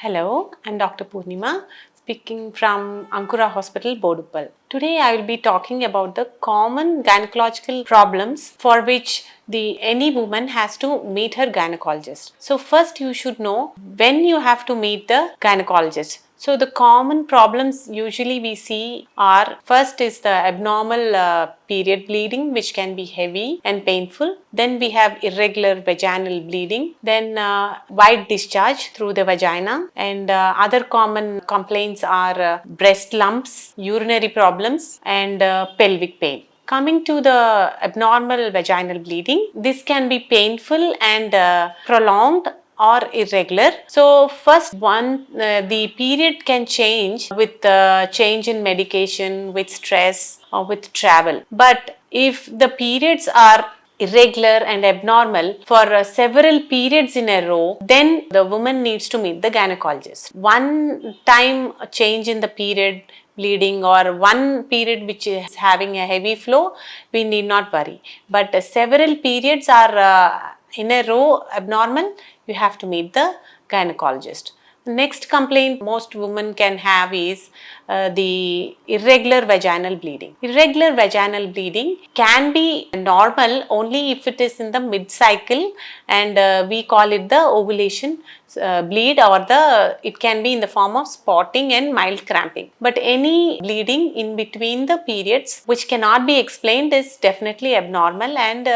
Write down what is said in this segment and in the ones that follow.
Hello, I'm Dr. Poornima speaking from Ankura Hospital, Boduppal. Today I will be talking about the common gynecological problems for which any woman has to meet her gynecologist. So first you should know when you have to meet the gynecologist. So the common problems usually we see are, first is the abnormal period bleeding, which can be heavy and painful. Then we have irregular vaginal bleeding. Then white discharge through the vagina. And other common complaints are breast lumps, urinary problems, and pelvic pain. Coming to the abnormal vaginal bleeding, this can be painful and prolonged or irregular. So first the period can change with change in medication, with stress or with travel. But if the periods are irregular and abnormal for several periods in a row, then the woman needs to meet the gynecologist. One time change in the period bleeding or one period which is having a heavy flow, we need not worry. But several periods are in a row abnormal, you have to meet the gynecologist. Next complaint most women can have is the irregular vaginal bleeding. Irregular vaginal bleeding can be normal only if it is in the mid-cycle, and we call it the ovulation bleed, or it can be in the form of spotting and mild cramping. But any bleeding in between the periods which cannot be explained is definitely abnormal, and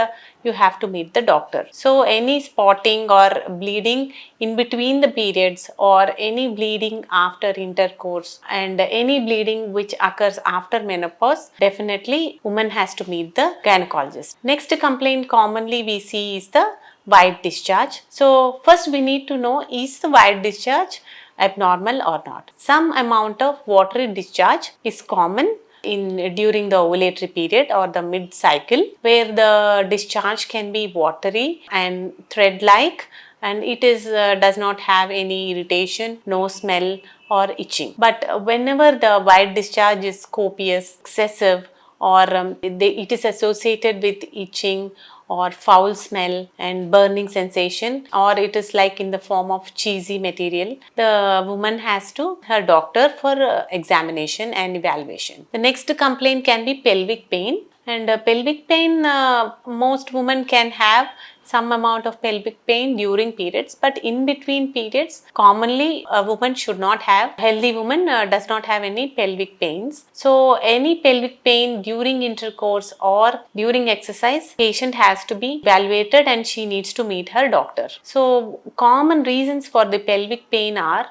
you have to meet the doctor. So any spotting or bleeding in between the periods, or any bleeding after intercourse, and any bleeding which occurs after menopause, definitely woman has to meet the gynecologist. Next complaint commonly we see is the white discharge. So first we need to know, is the white discharge abnormal or not? Some amount of watery discharge is common during the ovulatory period or the mid cycle, where the discharge can be watery and thread like, and it does not have any irritation, no smell or itching. But whenever the white discharge is copious, excessive, or it is associated with itching or foul smell and burning sensation, or it is like in the form of cheesy material, the woman has to her doctor for examination and evaluation. The next complaint can be pelvic pain, and pelvic pain, most women can have some amount of pelvic pain during periods, but in between periods commonly a woman should not have. Healthy woman does not have any pelvic pains. So any pelvic pain during intercourse or during exercise, patient has to be evaluated and she needs to meet her doctor. So common reasons for the pelvic pain are,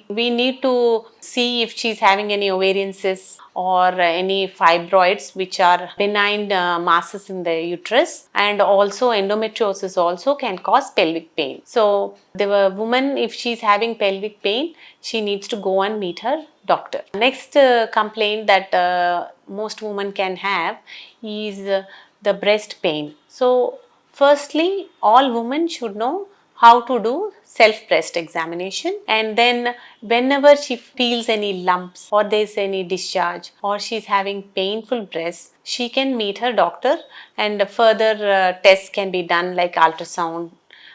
we need to see if she is having any ovarian cysts or any fibroids which are benign masses in the uterus, and also endometriosis also can cause pelvic pain. So the woman, if she is having pelvic pain, she needs to go and meet her doctor. Next complaint that most women can have is the breast pain. So firstly, all women should know how to do self breast examination, and then whenever she feels any lumps or there is any discharge or she is having painful breasts, she can meet her doctor, and further tests can be done like ultrasound,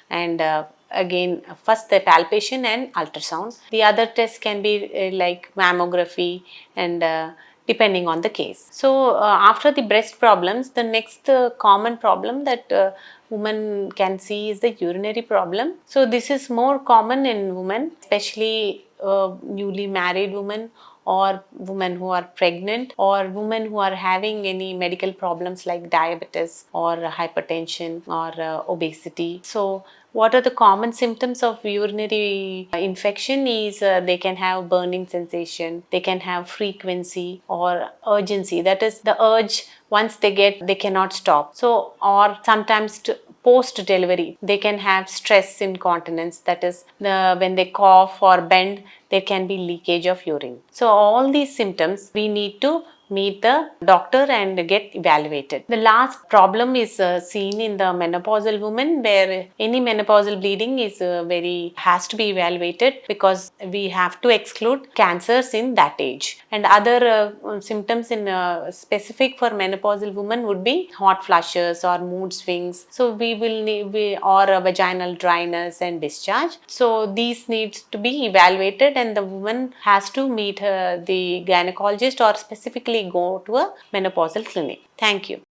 and again first the palpation and ultrasound. The other tests can be like mammography, and depending on the case. So after the breast problems, the next common problem that women can see is the urinary problem. So this is more common in women, especially newly married women, or women who are pregnant, or women who are having any medical problems like diabetes or hypertension or obesity. So what are the common symptoms of urinary infection is they can have burning sensation, they can have frequency or urgency, that is the urge once they get, they cannot stop. So or sometimes post delivery they can have stress incontinence, that is when they cough or bend there can be leakage of urine. So all these symptoms we need to meet the doctor and get evaluated. The last problem is seen in the menopausal women, where any menopausal bleeding is has to be evaluated because we have to exclude cancers in that age. And other symptoms in specific for menopausal women would be hot flushes or mood swings. So we will need or a vaginal dryness and discharge. So these needs to be evaluated, and the woman has to meet the gynecologist or specifically go to a menopausal clinic. Thank you.